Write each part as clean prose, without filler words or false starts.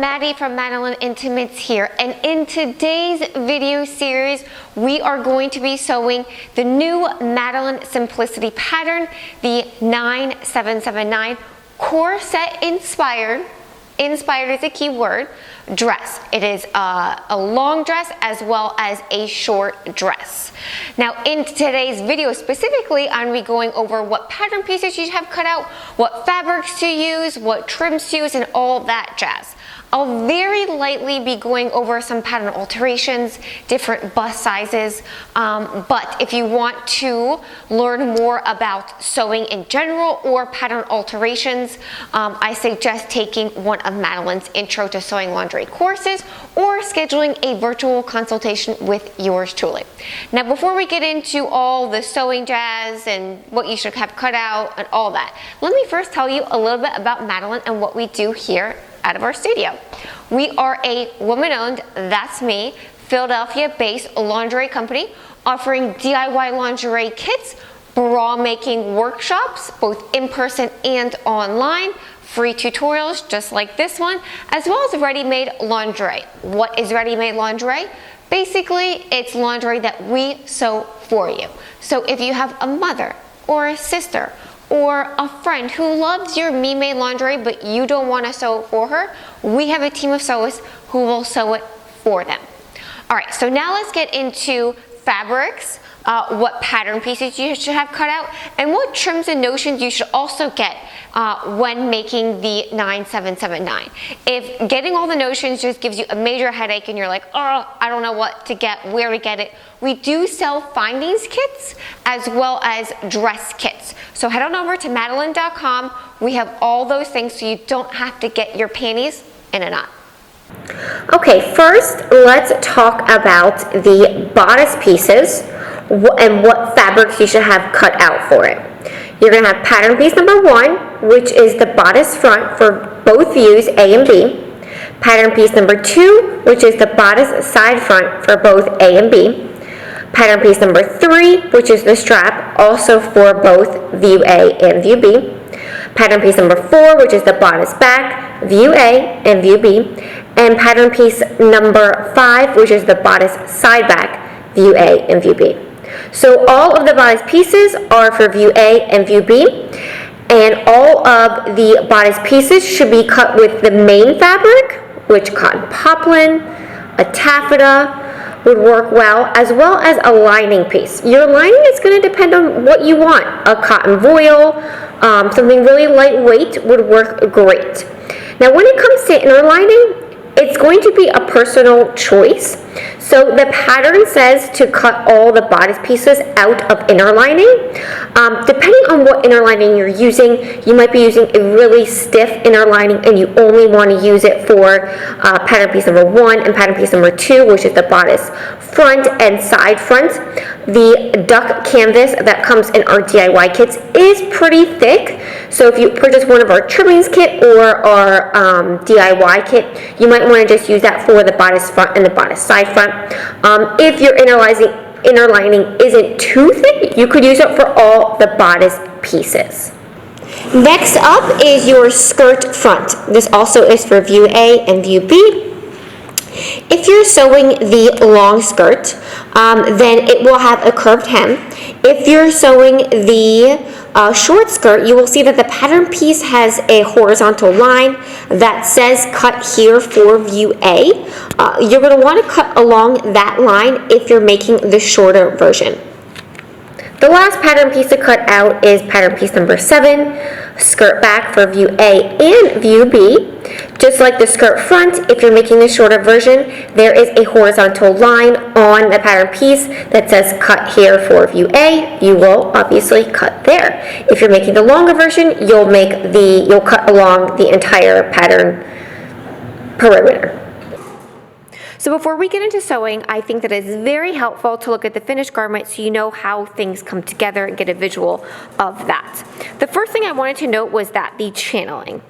Maddie from Madalynne Intimates here, and in today's video series we are going to be sewing the new Madalynne Simplicity pattern, the 9779 corset inspired is a key word, dress. It is a long dress as well as a short dress. Now in today's video specifically, I'm going to be going over what pattern pieces you should have cut out, what fabrics to use, what trims to use, and all that jazz. I'll very lightly be going over some pattern alterations, different bust sizes, but if you want to learn more about sewing in general or pattern alterations, I suggest taking one of Madalynne's Intro to Sewing Lingerie courses or scheduling a virtual consultation with yours truly. Now before we get into all the sewing jazz and what you should have cut out and all that, let me first tell you a little bit about Madalynne and what we do here out of our studio. We are a woman-owned, that's me, Philadelphia-based lingerie company offering DIY lingerie kits, bra making workshops, both in person and online, free tutorials just like this one, as well as ready-made lingerie. What is ready-made lingerie? Basically, it's lingerie that we sew for you. So if you have a mother or a sister or a friend who loves your me-made lingerie but you don't want to sew it for her, we have a team of sewists who will sew it for them. Alright, so now let's get into fabrics, what pattern pieces you should have cut out, and what trims and notions you should also get when making the 9779. If getting all the notions just gives you a major headache and you're like, oh, I don't know what to get, where to get it, we do sell findings kits as well as dress kits. So head on over to Madalynne.com. We have all those things so you don't have to get your panties in a knot. Okay, first let's talk about the bodice pieces and what fabrics you should have cut out for it. You're going to have pattern piece number 1, which is the bodice front for both views A and B. Pattern piece number 2, which is the bodice side front for both A and B. Pattern piece number 3, which is the strap, also for both view A and view B. Pattern piece number 4, which is the bodice back, view A and view B. And pattern piece number 5, which is the bodice side back, view A and view B. So all of the bodice pieces are for view A and view B, and all of the bodice pieces should be cut with the main fabric, which cotton poplin, a taffeta would work well as a lining piece. Your lining is going to depend on what you want. A cotton voile, something really lightweight would work great. Now when it comes to inner lining, it's going to be a personal choice. So the pattern says to cut all the bodice pieces out of inner lining. Depending on what inner lining you're using, you might be using a really stiff inner lining and you only want to use it for pattern piece number 1 and pattern piece number 2, which is the bodice front and side front. The duck canvas that comes in our DIY kits is pretty thick. So if you purchase one of our trimmings kit or our DIY kit, you might want to just use that for the bodice front and the bodice side front. If your inner lining isn't too thick, you could use it for all the bodice pieces. Next up is your skirt front. This also is for view A and view B. If you're sewing the long skirt, then it will have a curved hem. If you're sewing the short skirt, you will see that the pattern piece has a horizontal line that says cut here for view A. You're going to want to cut along that line if you're making the shorter version. The last pattern piece to cut out is pattern piece number 7, skirt back for view A and view B. Just like the skirt front, if you're making the shorter version, there is a horizontal line on the pattern piece that says cut here for view A. You will obviously cut there. If you're making the longer version, you'll cut along the entire pattern perimeter. So before we get into sewing, I think that it's very helpful to look at the finished garment so you know how things come together and get a visual of that. The first thing I wanted to note was that the channeling,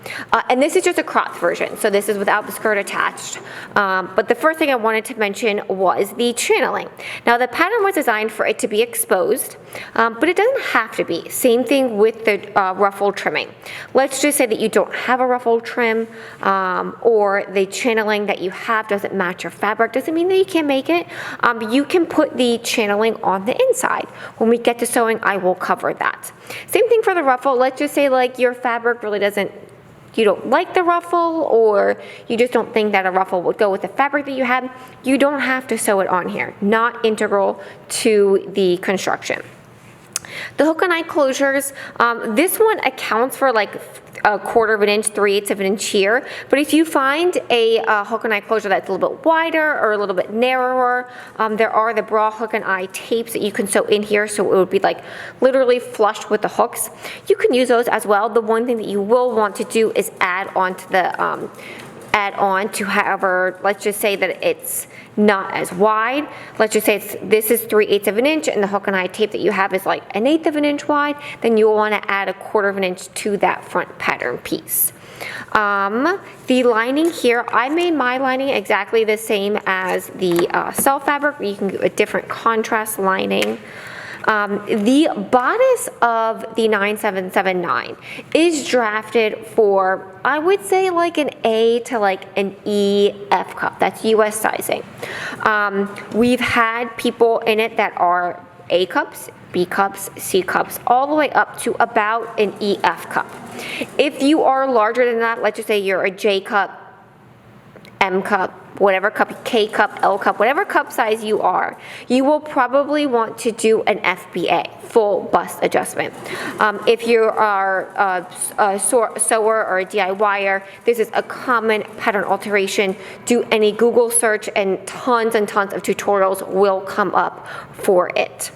and this is just a cropped version, so this is without the skirt attached, but the first thing I wanted to mention was the channeling. Now the pattern was designed for it to be exposed, but it doesn't have to be. Same thing with the ruffle trimming. Let's just say that you don't have a ruffle trim, or the channeling that you have doesn't match your fabric. Doesn't mean that you can't make it. You can put the channeling on the inside. When we get to sewing, I will cover that. Same thing for the ruffle. Let's just say like your fabric really doesn't, you don't like the ruffle, or you just don't think that a ruffle would go with the fabric that you have. You don't have to sew it on here. Not integral to the construction. The hook and eye closures, this one accounts for like 1/4 of an inch, 3/8 of an inch here. But if you find a hook and eye closure that's a little bit wider or a little bit narrower, there are the bra hook and eye tapes that you can sew in here, so it would be like literally flush with the hooks. You can use those as well. The one thing that you will want to do is add on to however, let's just say that it's not as wide. Let's just say this is 3/8 of an inch and the hook and eye tape that you have is like 1/8 of an inch wide, then you'll want to add 1/4 of an inch to that front pattern piece. The lining here, I made my lining exactly the same as the self fabric. You can get a different contrast lining. The bodice of the 9779 is drafted for, I would say, like an A to like an E F cup. That's US sizing. We've had people in it that are A cups, B cups, C cups, all the way up to about an EF cup. If you are larger than that, let's just say you're a J cup, M cup, whatever cup, K cup, L cup, whatever cup size you are, you will probably want to do an FBA, full bust adjustment. If you are a sewer or a DIYer, this is a common pattern alteration. Do any Google search and tons of tutorials will come up for it.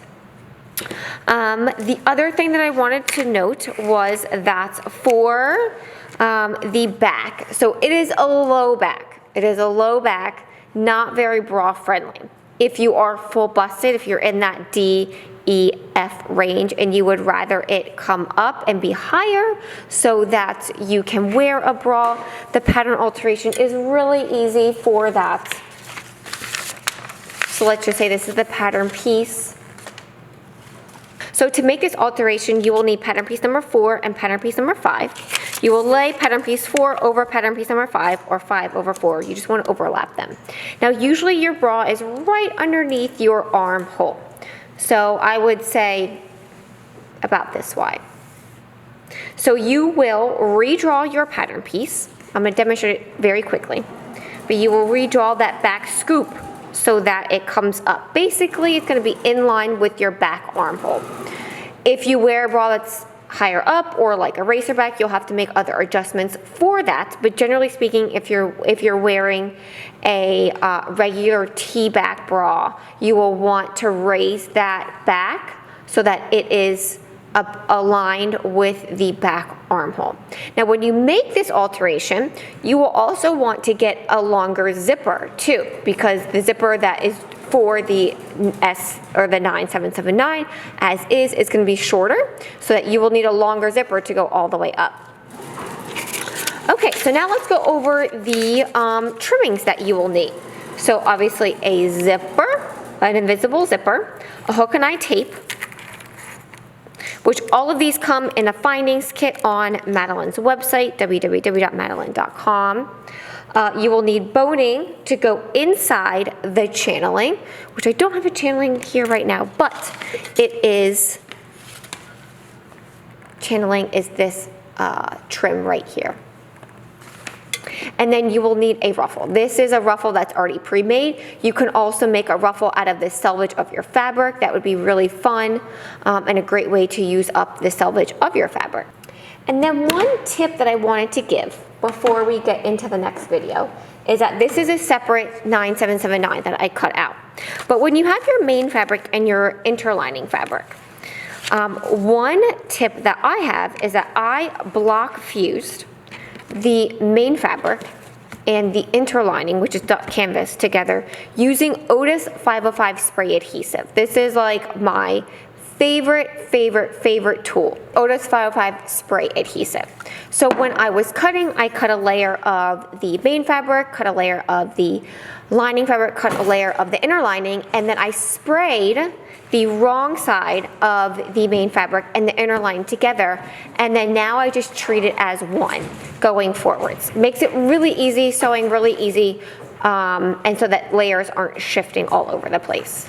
The other thing that I wanted to note was that for the back, so it is a low back. It is a low back, not very bra friendly. If you are full busted, if you're in that D, E, F range and you would rather it come up and be higher so that you can wear a bra, the pattern alteration is really easy for that. So let's just say this is the pattern piece. So to make this alteration, you will need pattern piece number 4 and pattern piece number 5. You will lay pattern piece 4 over pattern piece number 5 or 5 over 4. You just want to overlap them. Now usually your bra is right underneath your armhole. So I would say about this wide. So you will redraw your pattern piece. I'm going to demonstrate it very quickly. But you will redraw that back scoop so that it comes up. Basically, it's going to be in line with your back armhole. If you wear a bra that's higher up or like a racer back, you'll have to make other adjustments for that. But generally speaking, if you're wearing a regular T-back bra, you will want to raise that back so that it is aligned with the back armhole. Now when you make this alteration, you will also want to get a longer zipper too, because the zipper that is for the S or the 9779 as is going to be shorter, so that you will need a longer zipper to go all the way up. Okay, so now let's go over the trimmings that you will need. So obviously a zipper, an invisible zipper, a hook and eye tape, which all of these come in a findings kit on Madalynne's website, www.madalynne.com. You will need boning to go inside the channeling, which I don't have a channeling here right now, but channeling is this trim right here. And then you will need a ruffle. This is a ruffle that's already pre-made. You can also make a ruffle out of the selvage of your fabric. That would be really fun and a great way to use up the selvage of your fabric. And then one tip that I wanted to give before we get into the next video is that this is a separate 9779 that I cut out. But when you have your main fabric and your interlining fabric, one tip that I have is that I block fused the main fabric and the interlining, which is duck canvas, together using Otis 505 spray adhesive. This is like my favorite tool, Otis 505 spray adhesive. So when I was cutting, I cut a layer of the main fabric, cut a layer of the lining fabric, cut a layer of the inner lining, and then I sprayed the wrong side of the main fabric and the inner lining together, and then now I just treat it as one going forwards. Makes it really easy, sewing really easy, and so that layers aren't shifting all over the place.